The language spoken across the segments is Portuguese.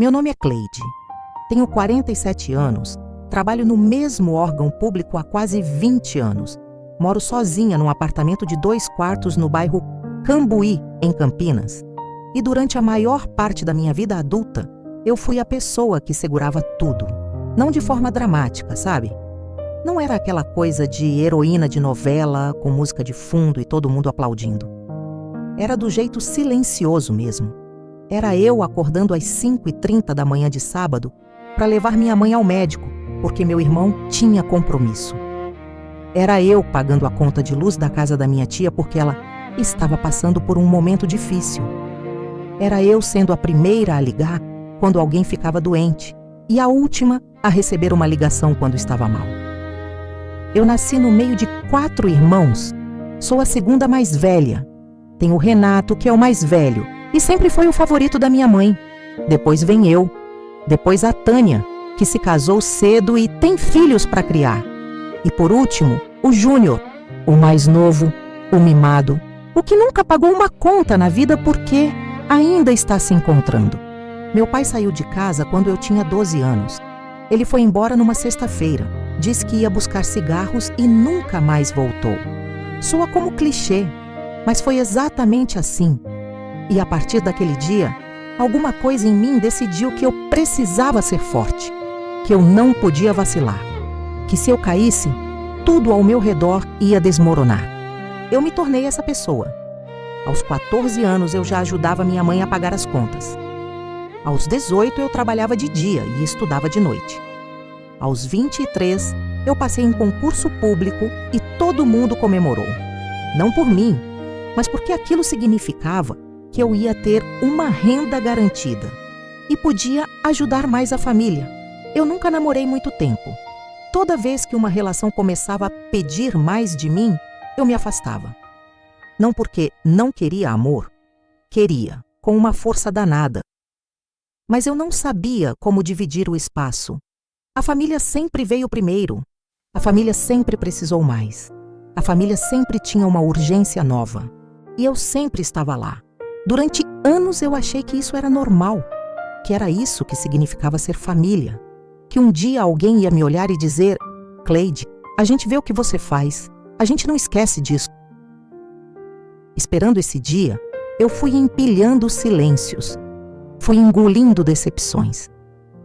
Meu nome é Cleide. Tenho 47 anos, trabalho no mesmo órgão público há quase 20 anos. Moro sozinha num apartamento de 2 quartos no bairro Cambuí, em Campinas. E durante a maior parte da minha vida adulta, eu fui a pessoa que segurava tudo. Não de forma dramática, sabe? Não era aquela coisa de heroína de novela, com música de fundo e todo mundo aplaudindo. Era do jeito silencioso mesmo. Era eu acordando às 5h30 da manhã de sábado para levar minha mãe ao médico, porque meu irmão tinha compromisso. Era eu pagando a conta de luz da casa da minha tia porque ela estava passando por um momento difícil. Era eu sendo a primeira a ligar quando alguém ficava doente e a última a receber uma ligação quando estava mal. Eu nasci no meio de 4 irmãos. Sou a segunda mais velha. Tenho o Renato, que é o mais velho, e sempre foi o favorito da minha mãe. Depois vem eu. Depois a Tânia, que se casou cedo e tem filhos para criar. E por último, o Júnior, o mais novo, o mimado, o que nunca pagou uma conta na vida porque ainda está se encontrando. Meu pai saiu de casa quando eu tinha 12 anos. Ele foi embora numa sexta-feira, disse que ia buscar cigarros e nunca mais voltou. Soa como clichê, mas foi exatamente assim. E a partir daquele dia, alguma coisa em mim decidiu que eu precisava ser forte, que eu não podia vacilar, que se eu caísse, tudo ao meu redor ia desmoronar. Eu me tornei essa pessoa. Aos 14 anos eu já ajudava minha mãe a pagar as contas. Aos 18 eu trabalhava de dia e estudava de noite. Aos 23 eu passei em concurso público e todo mundo comemorou. Não por mim, mas porque aquilo significava que eu ia ter uma renda garantida e podia ajudar mais a família. Eu nunca namorei muito tempo. Toda vez que uma relação começava a pedir mais de mim, eu me afastava. Não porque não queria amor, queria, com uma força danada. Mas eu não sabia como dividir o espaço. A família sempre veio primeiro. A família sempre precisou mais. A família sempre tinha uma urgência nova. E eu sempre estava lá. Durante anos eu achei que isso era normal, que era isso que significava ser família. Que um dia alguém ia me olhar e dizer: Cleide, a gente vê o que você faz, a gente não esquece disso. Esperando esse dia, eu fui empilhando silêncios, fui engolindo decepções,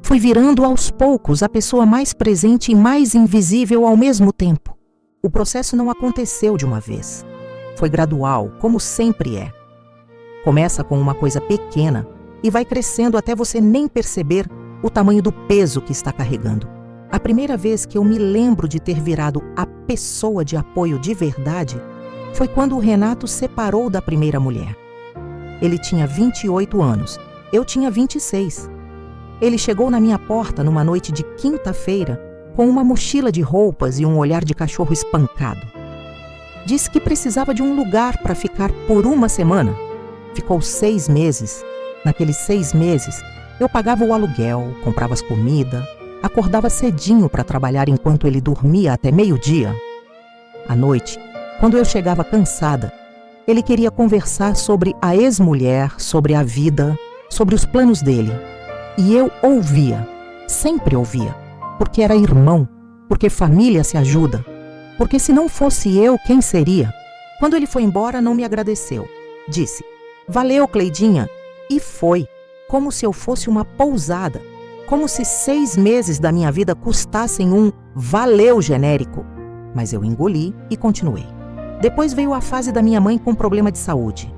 fui virando aos poucos a pessoa mais presente e mais invisível ao mesmo tempo. O processo não aconteceu de uma vez, foi gradual, como sempre é. Começa com uma coisa pequena e vai crescendo até você nem perceber o tamanho do peso que está carregando. A primeira vez que eu me lembro de ter virado a pessoa de apoio de verdade foi quando o Renato separou da primeira mulher. Ele tinha 28 anos, eu tinha 26. Ele chegou na minha porta numa noite de quinta-feira com uma mochila de roupas e um olhar de cachorro espancado. Disse que precisava de um lugar para ficar por uma semana. Ficou 6 meses. Naqueles 6 meses, eu pagava o aluguel, comprava as comidas, acordava cedinho para trabalhar enquanto ele dormia até meio-dia. À noite, quando eu chegava cansada, ele queria conversar sobre a ex-mulher, sobre a vida, sobre os planos dele. E eu ouvia, sempre ouvia, porque era irmão, porque família se ajuda, porque se não fosse eu, quem seria? Quando ele foi embora, não me agradeceu. Disse: valeu, Cleidinha, e foi. Como se eu fosse uma pousada, como se 6 meses da minha vida custassem um valeu genérico. Mas eu engoli e continuei. Depois veio a fase da minha mãe com problema de saúde.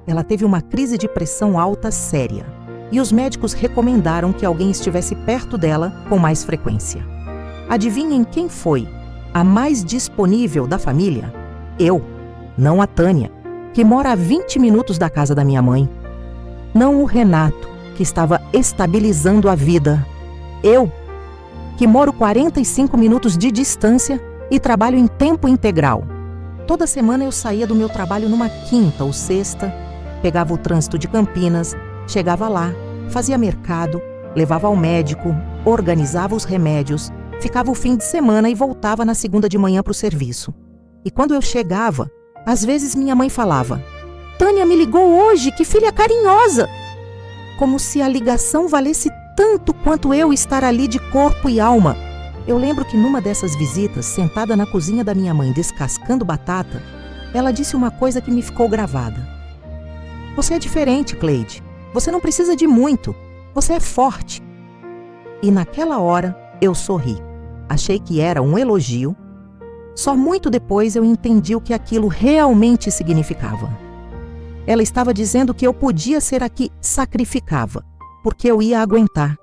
Ela teve uma crise de pressão alta séria e os médicos recomendaram que alguém estivesse perto dela com mais frequência. Adivinhem quem foi a mais disponível da família? Eu, não a Tânia, que mora a 20 minutos da casa da minha mãe. Não o Renato, que estava estabilizando a vida. Eu, que moro 45 minutos de distância e trabalho em tempo integral. Toda semana eu saía do meu trabalho numa quinta ou sexta, pegava o trânsito de Campinas, chegava lá, fazia mercado, levava ao médico, organizava os remédios, ficava o fim de semana e voltava na segunda de manhã para o serviço. E quando eu chegava, às vezes minha mãe falava: Tânia me ligou hoje, que filha carinhosa! Como se a ligação valesse tanto quanto eu estar ali de corpo e alma. Eu lembro que numa dessas visitas, sentada na cozinha da minha mãe descascando batata, ela disse uma coisa que me ficou gravada. Você é diferente, Cleide. Você não precisa de muito. Você é forte. E naquela hora eu sorri. Achei que era um elogio. Só muito depois eu entendi o que aquilo realmente significava. Ela estava dizendo que eu podia ser a que sacrificava, porque eu ia aguentar.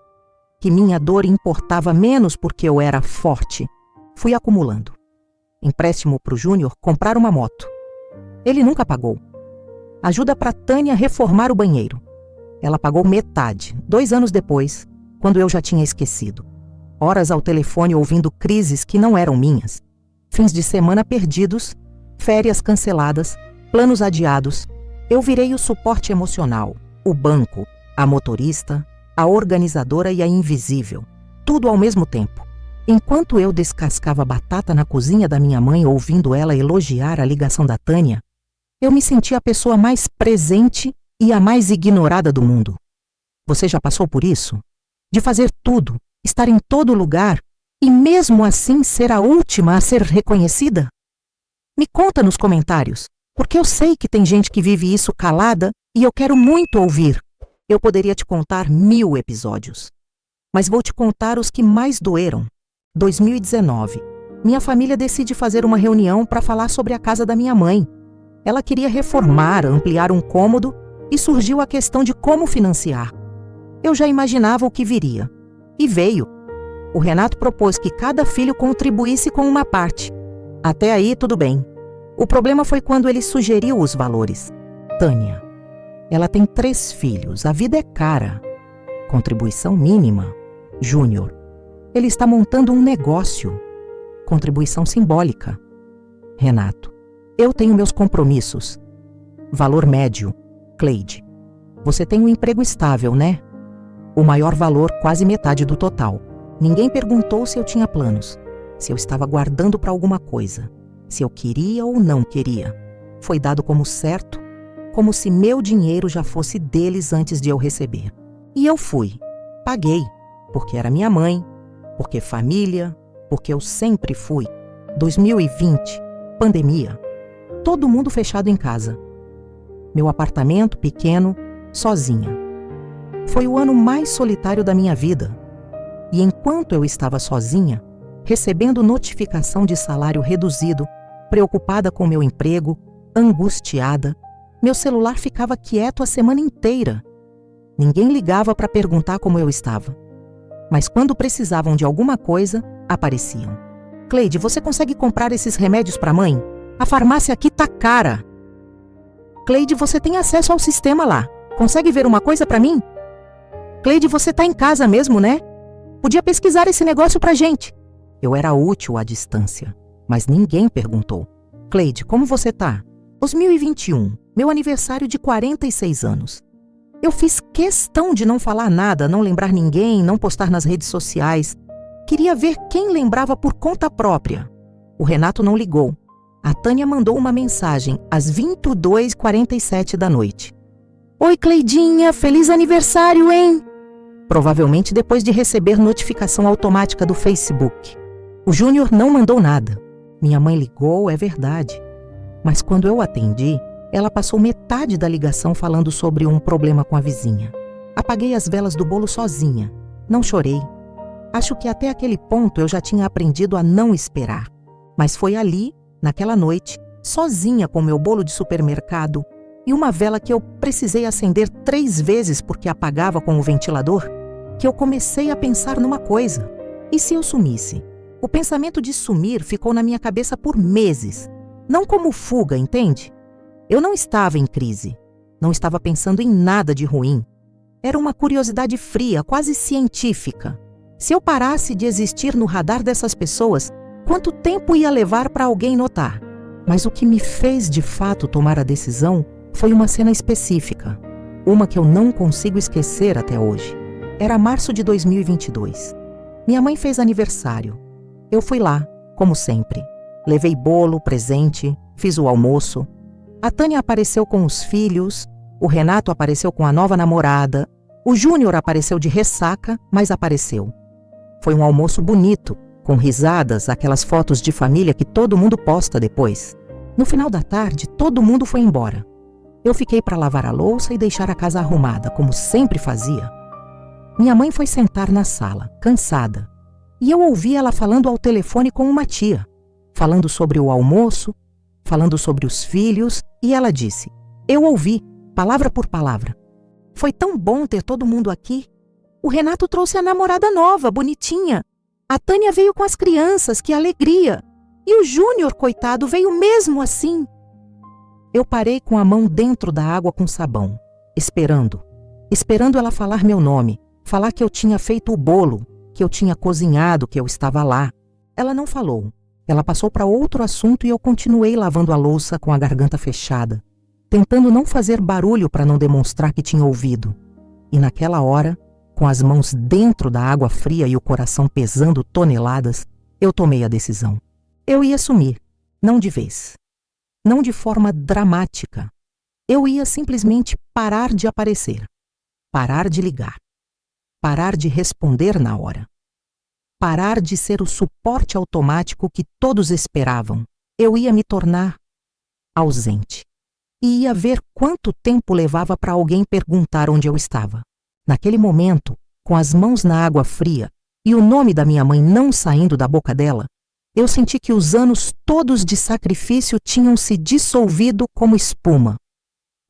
Que minha dor importava menos porque eu era forte. Fui acumulando. Empréstimo para o Júnior comprar uma moto. Ele nunca pagou. Ajuda para Tânia reformar o banheiro. Ela pagou metade, 2 anos depois, quando eu já tinha esquecido. Horas ao telefone ouvindo crises que não eram minhas. Fins de semana perdidos, férias canceladas, planos adiados. Eu virei o suporte emocional, o banco, a motorista, a organizadora e a invisível. Tudo ao mesmo tempo. Enquanto eu descascava batata na cozinha da minha mãe ouvindo ela elogiar a ligação da Tânia, eu me sentia a pessoa mais presente e a mais ignorada do mundo. Você já passou por isso? De fazer tudo, estar em todo lugar e mesmo assim ser a última a ser reconhecida? Me conta nos comentários, porque eu sei que tem gente que vive isso calada e eu quero muito ouvir. Eu poderia te contar 1000 episódios, mas vou te contar os que mais doeram. 2019. Minha família decide fazer uma reunião para falar sobre a casa da minha mãe. Ela queria reformar, ampliar um cômodo e surgiu a questão de como financiar. Eu já imaginava o que viria. E veio. O Renato propôs que cada filho contribuísse com uma parte. Até aí, tudo bem. O problema foi quando ele sugeriu os valores. Tânia. Ela tem 3 filhos. A vida é cara. Contribuição mínima. Júnior. Ele está montando um negócio. Contribuição simbólica. Renato. Eu tenho meus compromissos. Valor médio. Cleide. Você tem um emprego estável, né? O maior valor, quase metade do total. Ninguém perguntou se eu tinha planos, se eu estava guardando para alguma coisa, se eu queria ou não queria. Foi dado como certo, como se meu dinheiro já fosse deles antes de eu receber. E eu fui. Paguei, porque era minha mãe, porque família, porque eu sempre fui. 2020, pandemia. Todo mundo fechado em casa. Meu apartamento pequeno, sozinha. Foi o ano mais solitário da minha vida. E enquanto eu estava sozinha, recebendo notificação de salário reduzido, preocupada com meu emprego, angustiada, meu celular ficava quieto a semana inteira. Ninguém ligava para perguntar como eu estava. Mas quando precisavam de alguma coisa, apareciam. Cleide, você consegue comprar esses remédios para a mãe? A farmácia aqui tá cara. Cleide, você tem acesso ao sistema lá. Consegue ver uma coisa para mim? Cleide, você tá em casa mesmo, né? Podia pesquisar esse negócio pra gente. Eu era útil à distância, mas ninguém perguntou. Cleide, como você tá? 2021, meu aniversário de 46 anos. Eu fiz questão de não falar nada, não lembrar ninguém, não postar nas redes sociais. Queria ver quem lembrava por conta própria. O Renato não ligou. A Tânia mandou uma mensagem às 22h47 da noite. Oi, Cleidinha, feliz aniversário, hein? Provavelmente depois de receber notificação automática do Facebook. O Júnior não mandou nada. Minha mãe ligou, é verdade. Mas quando eu atendi, ela passou metade da ligação falando sobre um problema com a vizinha. Apaguei as velas do bolo sozinha. Não chorei. Acho que até aquele ponto eu já tinha aprendido a não esperar. Mas foi ali, naquela noite, sozinha com meu bolo de supermercado e uma vela que eu precisei acender 3 vezes porque apagava com o ventilador, que eu comecei a pensar numa coisa. E se eu sumisse? O pensamento de sumir ficou na minha cabeça por meses. Não como fuga, entende? Eu não estava em crise. Não estava pensando em nada de ruim. Era uma curiosidade fria, quase científica. Se eu parasse de existir no radar dessas pessoas, quanto tempo ia levar para alguém notar? Mas o que me fez de fato tomar a decisão foi uma cena específica. Uma que eu não consigo esquecer até hoje. Era março de 2022. Minha mãe fez aniversário. Eu fui lá, como sempre. Levei bolo, presente, fiz o almoço. A Tânia apareceu com os filhos, o Renato apareceu com a nova namorada. O Júnior apareceu de ressaca, mas apareceu. Foi um almoço bonito, com risadas, aquelas fotos de família que todo mundo posta depois. No final da tarde, todo mundo foi embora. Eu fiquei para lavar a louça e deixar a casa arrumada, como sempre fazia. Minha mãe foi sentar na sala, cansada, e eu ouvi ela falando ao telefone com uma tia, falando sobre o almoço, falando sobre os filhos, e ela disse: eu ouvi, palavra por palavra. Foi tão bom ter todo mundo aqui. O Renato trouxe a namorada nova, bonitinha. A Tânia veio com as crianças, que alegria. E o Júnior, coitado, veio mesmo assim. Eu parei com a mão dentro da água com sabão, esperando ela falar meu nome, falar que eu tinha feito o bolo, que eu tinha cozinhado, que eu estava lá. Ela não falou. Ela passou para outro assunto e eu continuei lavando a louça com a garganta fechada, tentando não fazer barulho para não demonstrar que tinha ouvido. E naquela hora, com as mãos dentro da água fria e o coração pesando toneladas, eu tomei a decisão. Eu ia sumir, não de vez, não de forma dramática. Eu ia simplesmente parar de aparecer, parar de ligar, parar de responder na hora, parar de ser o suporte automático que todos esperavam. Eu ia me tornar ausente. E ia ver quanto tempo levava para alguém perguntar onde eu estava. Naquele momento, com as mãos na água fria e o nome da minha mãe não saindo da boca dela, eu senti que os anos todos de sacrifício tinham se dissolvido como espuma,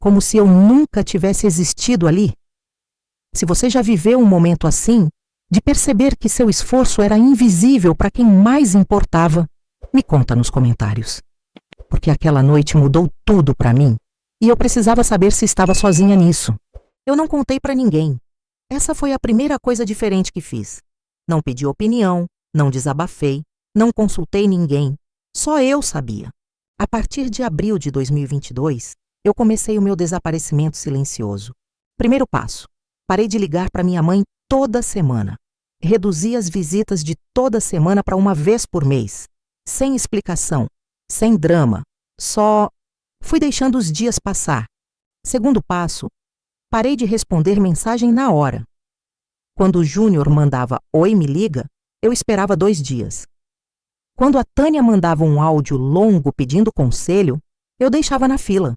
como se eu nunca tivesse existido ali. Se você já viveu um momento assim, de perceber que seu esforço era invisível para quem mais importava, me conta nos comentários. Porque aquela noite mudou tudo para mim e eu precisava saber se estava sozinha nisso. Eu não contei para ninguém. Essa foi a primeira coisa diferente que fiz. Não pedi opinião, não desabafei, não consultei ninguém. Só eu sabia. A partir de abril de 2022, eu comecei o meu desaparecimento silencioso. Primeiro passo: parei de ligar para minha mãe toda semana. Reduzi as visitas de toda semana para uma vez por mês. Sem explicação, sem drama. Só fui deixando os dias passar. Segundo passo: parei de responder mensagem na hora. Quando o Júnior mandava "Oi, me liga", eu esperava 2 dias. Quando a Tânia mandava um áudio longo pedindo conselho, eu deixava na fila.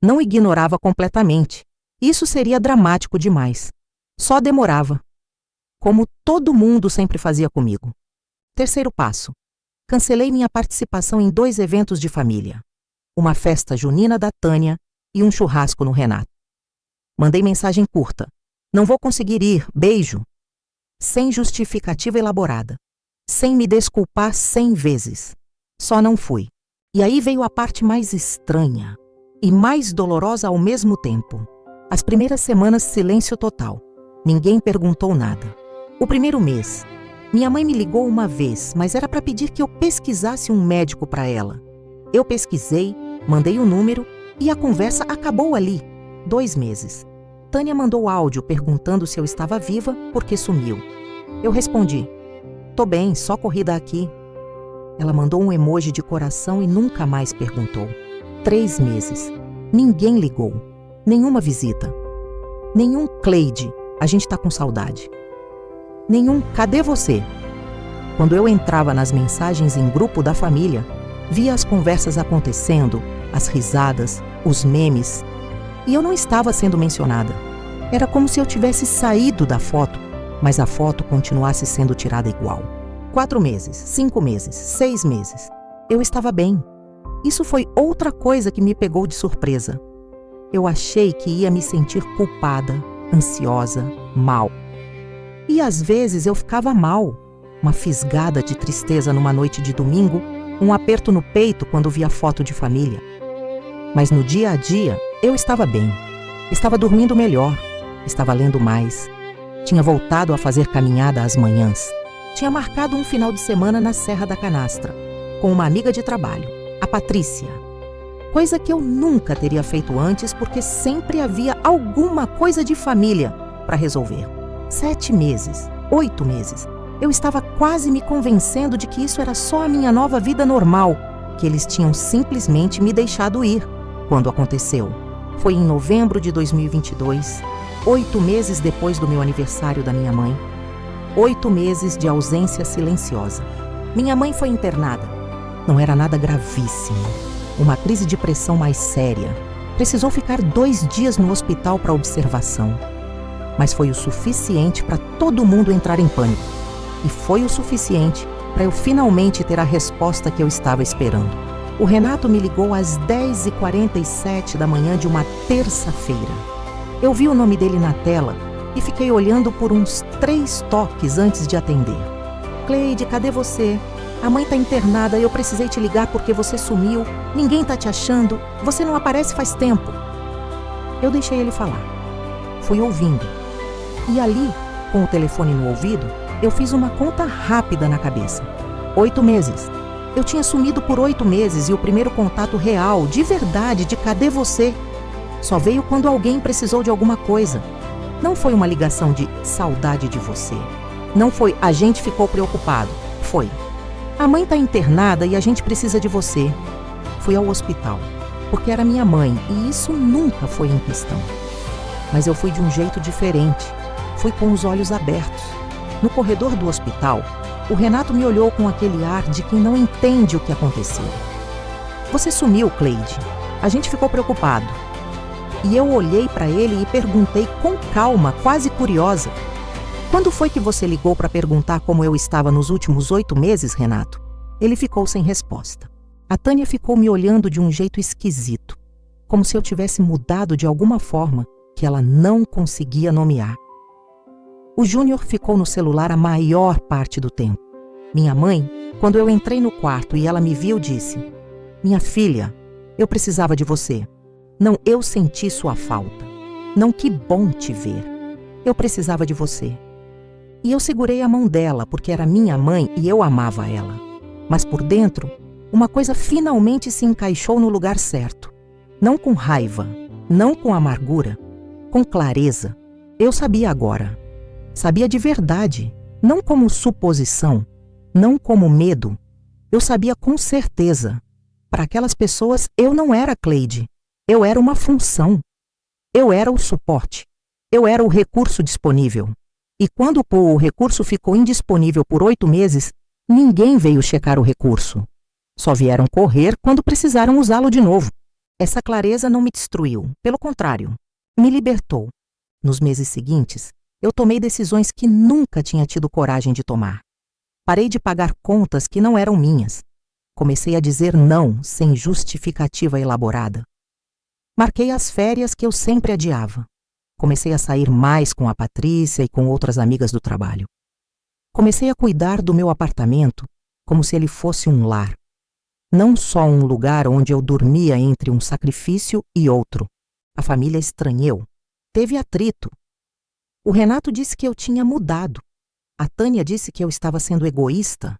Não ignorava completamente. Isso seria dramático demais. Só demorava. Como todo mundo sempre fazia comigo. Terceiro passo: cancelei minha participação em 2 eventos de família. Uma festa junina da Tânia e um churrasco no Renato. Mandei mensagem curta: "Não vou conseguir ir, beijo." Sem justificativa elaborada. Sem me desculpar 100 vezes. Só não fui. E aí veio a parte mais estranha e mais dolorosa ao mesmo tempo. As primeiras semanas, silêncio total. Ninguém perguntou nada. O primeiro mês, minha mãe me ligou uma vez, mas era para pedir que eu pesquisasse um médico para ela. Eu pesquisei, mandei o número e a conversa acabou ali. 2 meses. Tânia mandou áudio perguntando se eu estava viva porque sumiu. Eu respondi: "Tô bem, só corrida aqui." Ela mandou um emoji de coração e nunca mais perguntou. 3 meses. Ninguém ligou. Nenhuma visita. Nenhum Cleide, a gente tá com saudade. Nenhum cadê você? Quando eu entrava nas mensagens em grupo da família, via as conversas acontecendo, as risadas, os memes, e eu não estava sendo mencionada. Era como se eu tivesse saído da foto, mas a foto continuasse sendo tirada igual. 4 meses, 5 meses, 6 meses. Eu estava bem. Isso foi outra coisa que me pegou de surpresa. Eu achei que ia me sentir culpada, ansiosa, mal. E às vezes eu ficava mal. Uma fisgada de tristeza numa noite de domingo, um aperto no peito quando via foto de família. Mas no dia a dia, eu estava bem. Estava dormindo melhor. Estava lendo mais. Tinha voltado a fazer caminhada às manhãs. Tinha marcado um final de semana na Serra da Canastra, com uma amiga de trabalho, a Patrícia. Coisa que eu nunca teria feito antes porque sempre havia alguma coisa de família para resolver. 7 meses, 8 meses. Eu estava quase me convencendo de que isso era só a minha nova vida normal, que eles tinham simplesmente me deixado ir. Quando aconteceu? Foi em novembro de 2022, 8 meses depois do meu aniversário da minha mãe. 8 meses de ausência silenciosa. Minha mãe foi internada. Não era nada gravíssimo. Uma crise de pressão mais séria. Precisou ficar 2 dias no hospital para observação. Mas foi o suficiente para todo mundo entrar em pânico. E foi o suficiente para eu finalmente ter a resposta que eu estava esperando. O Renato me ligou às 10h47 da manhã de uma terça-feira. Eu vi o nome dele na tela e fiquei olhando por uns 3 toques antes de atender. Cleide, cadê você? A mãe tá internada, eu precisei te ligar porque você sumiu. Ninguém tá te achando. Você não aparece faz tempo. Eu deixei ele falar. Fui ouvindo. E ali, com o telefone no ouvido, eu fiz uma conta rápida na cabeça. 8 meses. Eu tinha sumido por 8 meses e o primeiro contato real, de verdade, de cadê você? Só veio quando alguém precisou de alguma coisa. Não foi uma ligação de saudade de você. Não foi a gente ficou preocupado. Foi. A mãe tá internada e a gente precisa de você. Fui ao hospital, porque era minha mãe e isso nunca foi em questão. Mas eu fui de um jeito diferente. Fui com os olhos abertos. No corredor do hospital, o Renato me olhou com aquele ar de quem não entende o que aconteceu. Você sumiu, Cleide. A gente ficou preocupado. E eu olhei para ele e perguntei com calma, quase curiosa. Quando foi que você ligou para perguntar como eu estava nos últimos 8 meses, Renato? Ele ficou sem resposta. A Tânia ficou me olhando de um jeito esquisito, como se eu tivesse mudado de alguma forma que ela não conseguia nomear. O Júnior ficou no celular a maior parte do tempo. Minha mãe, quando eu entrei no quarto e ela me viu, disse: "Minha filha, eu precisava de você. Não, eu senti sua falta. Não, que bom te ver. Eu precisava de você." E eu segurei a mão dela, porque era minha mãe e eu amava ela. Mas por dentro, uma coisa finalmente se encaixou no lugar certo. Não com raiva, não com amargura, com clareza. Eu sabia agora. Sabia de verdade, não como suposição, não como medo. Eu sabia com certeza. Para aquelas pessoas, eu não era Cleide. Eu era uma função. Eu era o suporte. Eu era o recurso disponível. E quando o recurso ficou indisponível por 8 meses, ninguém veio checar o recurso. Só vieram correr quando precisaram usá-lo de novo. Essa clareza não me destruiu, pelo contrário, me libertou. Nos meses seguintes, eu tomei decisões que nunca tinha tido coragem de tomar. Parei de pagar contas que não eram minhas. Comecei a dizer não sem justificativa elaborada. Marquei as férias que eu sempre adiava. Comecei a sair mais com a Patrícia e com outras amigas do trabalho. Comecei a cuidar do meu apartamento como se ele fosse um lar. Não só um lugar onde eu dormia entre um sacrifício e outro. A família estranhou. Teve atrito. O Renato disse que eu tinha mudado. A Tânia disse que eu estava sendo egoísta.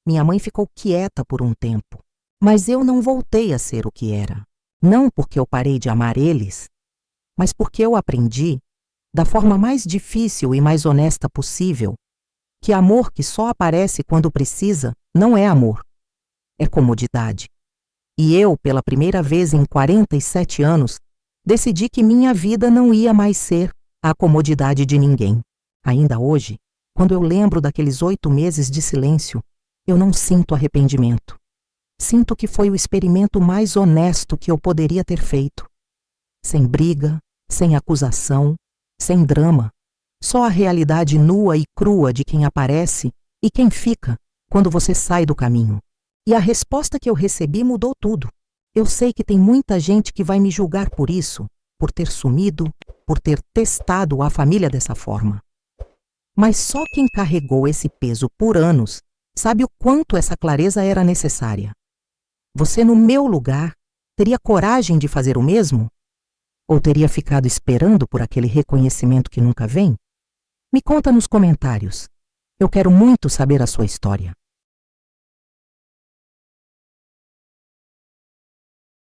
Minha mãe ficou quieta por um tempo. Mas eu não voltei a ser o que era. Não porque eu parei de amar eles, mas porque eu aprendi, da forma mais difícil e mais honesta possível, que amor que só aparece quando precisa não é amor, é comodidade. E eu, pela primeira vez em 47 anos, decidi que minha vida não ia mais ser a comodidade de ninguém. Ainda hoje, quando eu lembro daqueles 8 meses de silêncio, eu não sinto arrependimento. Sinto que foi o experimento mais honesto que eu poderia ter feito. Sem briga, sem acusação, sem drama. Só a realidade nua e crua de quem aparece e quem fica quando você sai do caminho. E a resposta que eu recebi mudou tudo. Eu sei que tem muita gente que vai me julgar por isso, por ter sumido, por ter testado a família dessa forma. Mas só quem carregou esse peso por anos sabe o quanto essa clareza era necessária. Você, no meu lugar, teria coragem de fazer o mesmo? Ou teria ficado esperando por aquele reconhecimento que nunca vem? Me conta nos comentários. Eu quero muito saber a sua história.